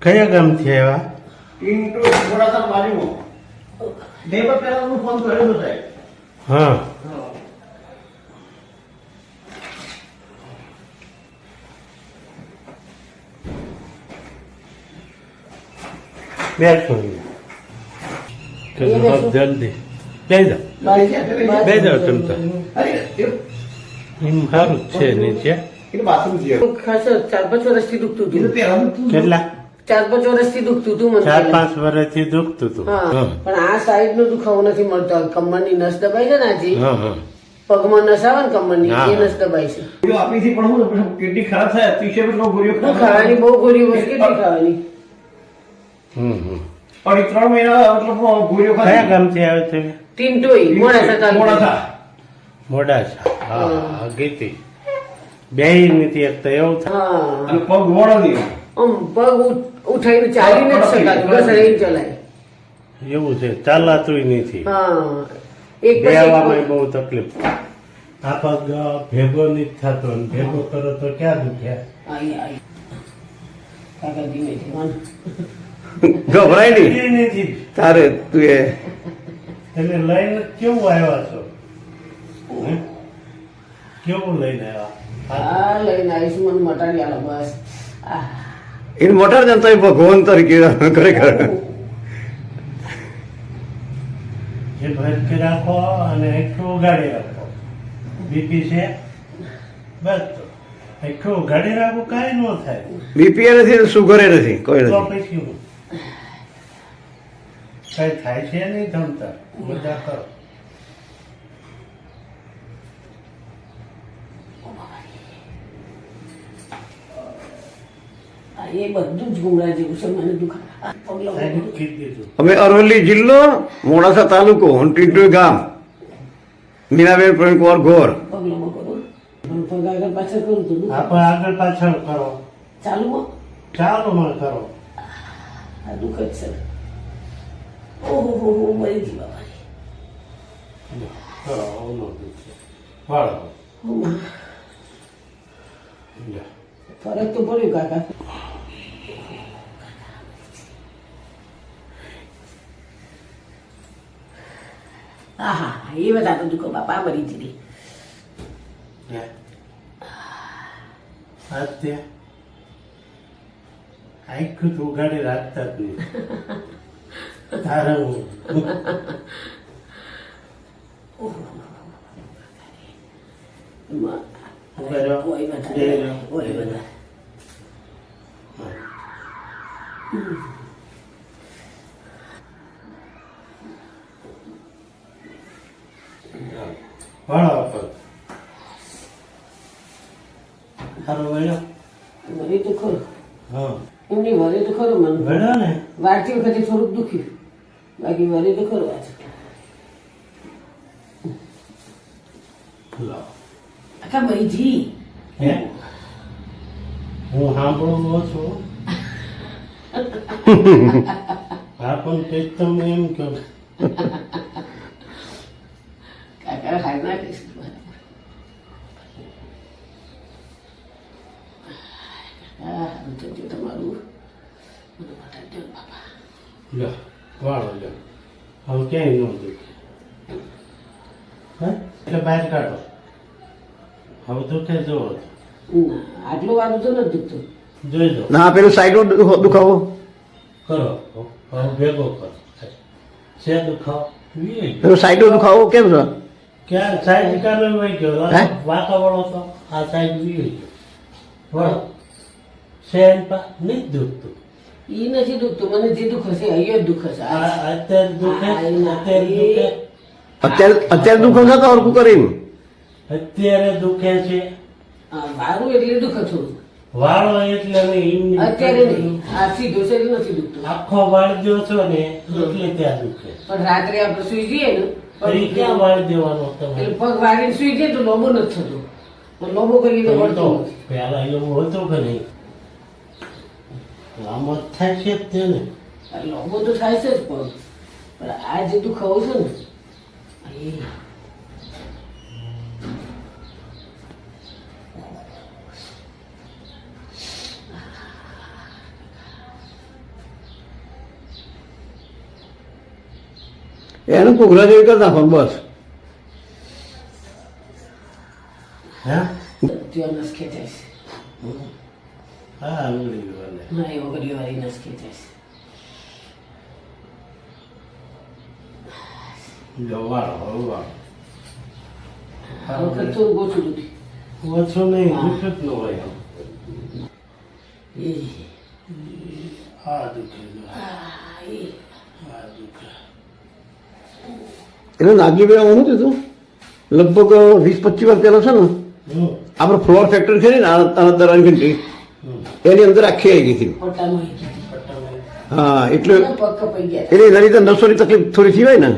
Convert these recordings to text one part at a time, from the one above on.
કયા ગામથી આવ્યા? ઇન્ટુ મોડાસા બાજુમાં બે પર પહેલા હું ફોન કર્યો સાહેબ. હા, બેસો જલ્દી લઈ જાઓ, બે જાઓ તમે તો. અરે એમ સારું જ છે નીચે. એ બાથરૂમ છે. ખાસ 4-5 વર્ષથી દુખતું એ તો હતું. પહેલા કેટલા? 4-5 વર્ષથી દુખતું હતું મને. 4-5 વર્ષથી દુખતું હતું. હા, હા પણ આ સાઈડ નો દુખાવો નથી મળતો. કમરની નસ દબાઈ છે ને આજે હા હા. પગમાં નસ આવે ને કમરની હા. એ નસ દબાઈ છે. જો આપણીથી પણ હું કિડની ખરાબ થાય અતિશય પેલો ગોળીઓ બહુ ખાવાની બહુ ગોળીઓ બસ કેટલી ખાવાની. અઢી 3 મહિના મતલબ ગોળીઓ કયા ખાધી. ગામથી આવે છે? ટીન્ટોઈ મોડાસા તાલુકા. મોડાસા. મોડાસા. હા, ગીતી બે નથી એક તો એવું થાય. હા, અને પગ વળો નહીં. આમ પગ ઉઠાઈને ચાલી નથી શકાતું. બસ રહી ચલાય. એવું છે, ચાલાતું નથી. હા, એક પછી એક બેવામાં બહુ તકલીફ. આ પગ ભેગો નથી થતો ને ભેગો કરો તો ક્યાં દુખે? આઈ આઈ કાકા ધીમે ધીમે. ગભરાય એ નથી. તારે તું એ તમે લઈને કેવું આવ્યા છો? હે? કેવું લઈને આવ્યા? આ લઈને આવીશું મને મટાડી આલો બસ. આ એને મોટા જનતા ભગવાન તરીકે ખરેખર જે ભરતી રાખો અને એકઠું ઉગાડી રાખો. બીપી છે બસ તો એકઠું ઉગાડી રાખો, કાંઈ ન થાય. બીપી નથી સુગરે નથી કોઈ તો નથી. પછી હું કઈ થાય છે નહીં જમતા મજા કરો. એ બધું જ ગુમરા જેવું છે મને દુખા. આ પગલો સાહેબ કીધું દીધું. અમે અરવલ્લી જિલ્લો મોડાસા તાલુકો ટીટોઈ ગામ મીનાબેન પ્રવીણકુમાર ગોર. પગલો કરું પણ પગ આગળ પાછળ કરું તો દુખે. આપણે આગળ પાછળ કરો, ચાલુમાં ચાલો માં કરો. આ દુઃખ જ છે. ઓહો હો હો મરી ગઈ બાબા. કરો ઓલો દુખે. વાળો ઓમા, લે. ફરક તો પડ્યું કાકા. આહા, એ બધા તો દુઃખો બાપા મરી ગઈ. લે. આ તે આખું તો ઉગાડી રાખતા જ નહીં. તારે હું એમાં ઉગાડો. ઓય બધા ઓય બધા. વાળો પર સારો વળ્યો. મરી તો ખરું. હા એમની વરે તો ખરું મને. વળ્યો ને. વારતી વખતે થોડુંક દુખ્યું, બાકી વરે તો ખરું આજે. લાવો. આખા મરીજી. હે? હું સાંભળું છું. હા પણ તે જ તમને એમ કહું. કાકા હાર ના કહીશ. હારું થજો તમારું. મને મટાડજો ને બાપા. લે વાળો લે. હવે ક્યાંય ન દુખે. હે? એટલે બહાર કાઢો. હવે દુખે જોવો તો. ના, આટલું વારું તો નથી દુખતું. જોઈ દો. ના પેલું સાઈડ દુખાવો કરો. હવે ભેગો કરો. છે દુખાવો? પેલું સાઈડ દુખાવો કેમ છે? ક્યાં સાઈડ કાઢો વહી ગયો. હે? વાંકા વળો તો આ સાઈડ વી ગયો. વળો. શેન પા નહીં દુખતું. ઈ નથી દુખતું, મને જે દુખે છે અહીંયા જ દુખે છે. આ અત્યારે દુખે. અત્યારે દુખે. અત્યારે દુખો છે તો હરકું કરીને અત્યારે દુખે છે. વારું એટલે દુખે થોડું. વાળો એટલે નહીં. અત્યારે નહીં, આ સીધો છે એટલે નથી દુખતું. આખો વાળ જો છો ને એટલે ત્યાં દુખે. પણ રાત્રે આપણે સુઈ જઈએ ને તો એ ક્યાં વાળ દેવાનો તમારે? એટલે પગ વાળીને સુઈ જઈએ તો લોબો નથી થતો. પણ લોબો કરીને તો વળતો નથી. પેલા એવું હતું કે નહીં? આમ જ થાય છે જ તેને. આ લોબો તો થાય છે જ પગ, પણ આ જે દુખાવો છે ને એ એનું કોગરા જેવી કરી નાખો બસ. હે ત્યાં નસ ખેંચાય છે. હા આંગળી વાલે ના એ વગડી વાળી નસ ખેંચાય છે. જવાળો હવા આ વખત થોડું ઓછું દુખ્યું. ઓછો નહીં દુઃખ જ ન હોય એ આ દુઃખે જો આ એ આ દુઃખે એટલે નાગજીભાઈ આવું નથી તું લગભગ 20-25 વર્ષ પહેલા છે ને આપણે ફ્લોર ફેક્ટરી છે ને દરાની ઘંટી એની અંદર આખી આવી ગઈ હતી. પટ્ટામાં આવી ગઈ. પટ્ટામાં હા એટલે પગ કપાઈ ગયા હતા. એટલે એના લીધે નસોની તકલીફ થોડી થઈ હોય ને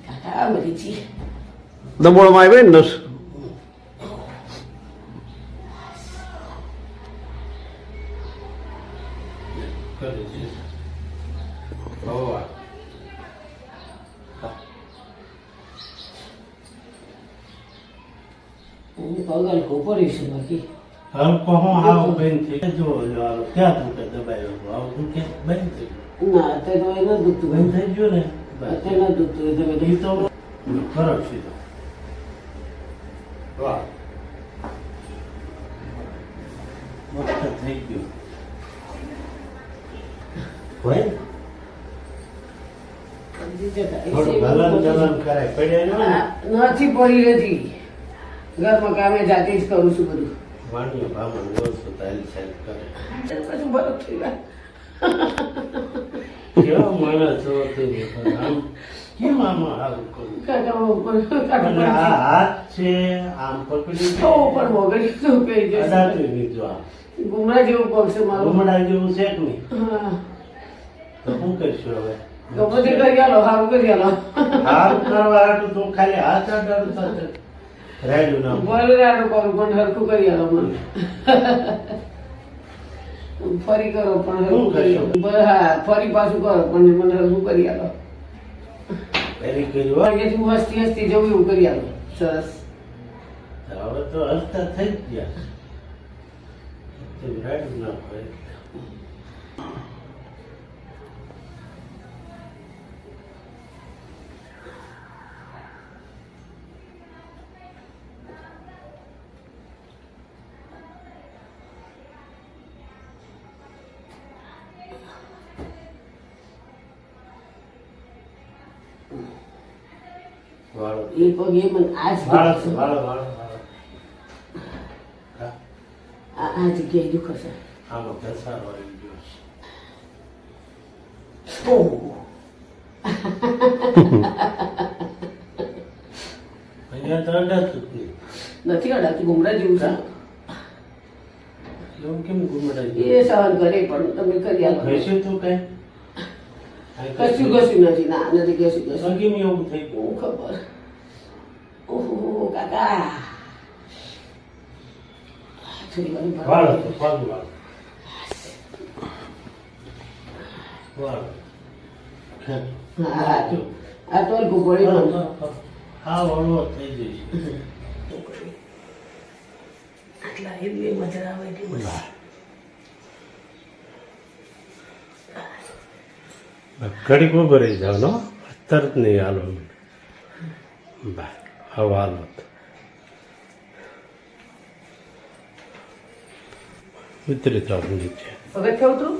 કાકા આ બધી ચીજ. દબોળમાં આવી હોય ને નસ. કરે છે હવા હું પગ હલકો પડ્યું છે બાકી. હલકો હું આવ બંધ થઈ જો હાલો ક્યાં દુઃખે દબાયો આવ દુઃખે બંધ થઈ ગયું ના અત્યારે તો એ ન દુખતું. બંધ થઈ ગયું ને અત્યારે ન દુખતું. એ તમે એ તો ફરક સીધો વાહ મસ્ત થઈ ગયું હોય થોડું હલન ચલન કરે પડ્યા ને નથી પડી રહેતી. ઘરમાં કામે જાતે જ કરું છું બધું. વાણીઓ ભામણ વ્યવસ્થિત હાલ ચાલ કરે પછી બરફ થઈ ગયા. કેવા માણસ છો તમે પણ આમ કેમ આમાં સારું કરવું કાકા ઉપર અને કાકા આ હાથ છે આમ પકડી તો ઉપર વગડી તો કહી જશે. અડાતું નીચું આમ ગુમરા જેવું પગ છે મારું. ગુમડા જેવું છે કે નહીં હા. તો શું કરશું હવે ગમે તે કરી આલો, સારું કરી આલો. હારું કરવા હાટું તું ખાલી હાથ અડાડું થશે રાડ્યું ના ભલે રાડું કરું પણ હરખું કરી આલો મને. ફરી કરો પણ હરખું કરી આલો. હા ફરી પાછું કરો પણ મને હરખું કરી આલો. પેલી કર્યું કે તું હસતી હસતી જવું એવું કરી આલો. સરસ. હવે તો હસતા થઈ જ ગયા તો રાડ્યું ના હોય વાળો એ પગ એ મને આ જ વાળો દુખે છે. વાળો વાળો વાળો હા આ જગ્યાએ દુખે છે. આમાં ઘસારો આવી ગયો છે ઓહ. અહીંયા તો અડાતું જ નહીં નથી અડાતું. ગુમરા જેવું છે. એવું કેમ ગુમડા એ સહન કરે પણ તમે કરી આલો. ઘસ્યું તું કઈ કશું કશું નથી. ના નથી કશું કશું. કેમ એવું થઈ બહુ ગયું ખબર. ઓહો કાકા. થોડી વાર ઉભા રહો. વાળો તો પગ વાળો વાળો હા, આ તો હલકું પડ્યું પણ. હા વળવો થઈ જશે આટલા એ બે મજા આવે એટલી બસ. ઘડીક ઉભો રહી જાવ નો તરત નહીં હાલો બા હવે હાલો ઉતરી જાવ નીચે પગત થયું તું?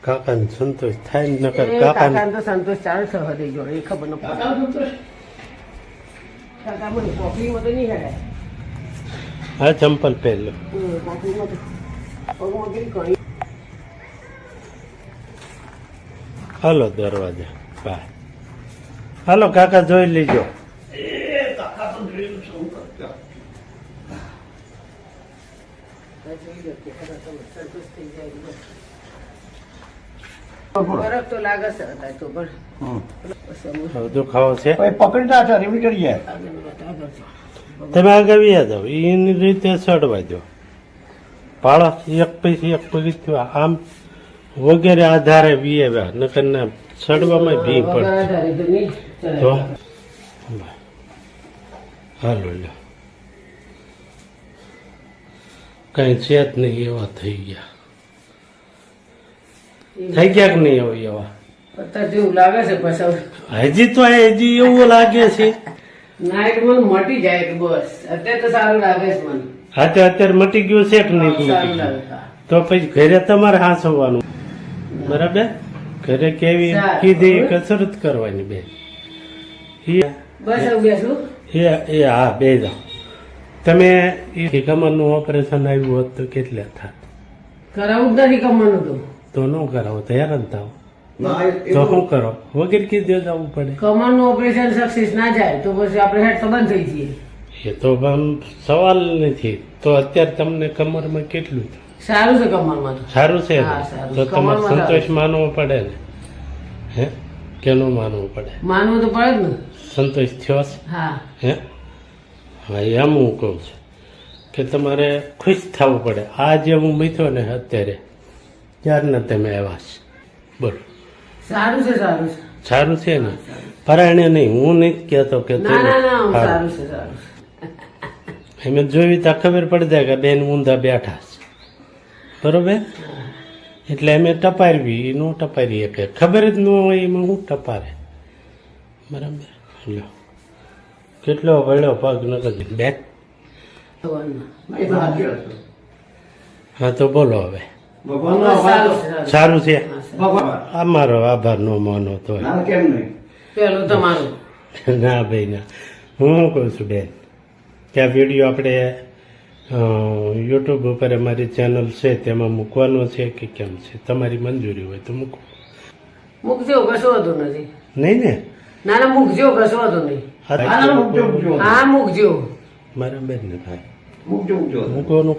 કાકાને સંતોષ થાય ને નકર એ કાકાને કાકાને તો સંતોષ ચાલે છે હૃદય જોડે. એ ખબર ન પડે. કાકા મને પોકલીમાં તો નહીં હેડાય. હા ચંપલ પહેરલો પોકલીમાં તો પગમાં કેવી કણી. હાલો દરવાજા બા હાલો કાકા જોઈ લીજો સંતોષ થઈ જાય બસ. બરફ તો લાગે છે અત્યારે તો પણ બસ અમુક હવે દુખાવો છે પકડી ના છે રીવી કરીએ. આગળની વાત આગળ છે. તમે આગળ વ્યા જાઓ એની રીતે ચડવા દો પાળો એક પછી એક પગથિયું આમ વગેરે આધારે વીએ નકર ના ચડવામાં ભી વગર પડે આધારે તો નહીં ચડાય. તો હાલો લો કઈ છે જ નહીં એવા થઈ ગયા થઈ ગયા કે નહીં હોય એવા અત્યારે જેવું લાગે છે પછી હજી એવું લાગે છે નાઈટ મને મટી જાય કે બસ અત્યારે તો સારું લાગે છે મને હા તે અત્યારે મટી ગયું છે કે નહીં મટી સારું ગયું? લાગે હા. તો પછી ઘરે તમારે હાંસવાનું બરાબર ઘરે કેવી સારું. કીધી કસરત કરવાની બે બસ હવે બેસું એ હા બે જાઓ તમે એ કમરનું ઓપરેશન આવ્યું હોત તો કેટલા થાત કરાવું જ નથી કમરનું તો ન કરાવો તો હેરાન થાવ ના, એ- તો શું કરો વગેરે કીધે જવું પડે કમરનું ઓપરેશન સક્સેસ ના જાય તો પછી આપણે હેડ તો બંધ થઈ જઈએ એ તો આમ સવાલ નથી તો અત્યારે તમને કમરમાં કેટલું છે? સારું છે કમરમાં તો સારું છે ને? હા, સારું. તો તમારે કમરમાં સંતોષ માનવો પડે ને હે કેનું માનવું પડે માનવું તો પડે જ ને સંતોષ થયો છે હા હે હા એમ હું કહું છું કે તમારે ખુશ થવું પડે આ જે હું મીઠો ને અત્યારે ત્યારના તમે આવ્યા છે બોલો સારું છે સારું છે ને પરાયણે નહીં હું નહીં કહેતો કે ના ના ના સારું. સારું છે સારું છે એમ જોઈ તો ખબર પડી જાય કે બેન ઊંધા બેઠા છે બરોબર એટલે અમે ટપારવી ન ટપારીએ કે ખબર જ ન હોય એમાં હું ટપારે બરાબર લ્યો કેટલો વળ્યો પગ નકર બેન ભગવાનના. એ તો સાચી વાત છે. હા તો બોલો હવે ભગવાનનો બસ આભાર. સારું છે સારું છે. સારું છે હા, સારું. ભગવાન. અમારો આભાર ન માનો તો ના, કેમ નહીં? પેલું તમારું ના ભાઈ ના હું શું કહું છું બેન કે આ વિડીયો આપણે યુટ્યુબ ઉપર અમારી ચેનલ છે તેમાં મૂકવાનો છે કે કેમ છે તમારી મંજૂરી હોય તો મૂકો મૂકજો કશો વાંધો નથી નહીં ને ના ના મૂકજો કશો વાંધો નહીં હા, ના, મૂકજો, મૂકજો. હા મૂકજો મારા બેન ને ભાઈ મૂકજો, મૂકજો. મૂકવાનું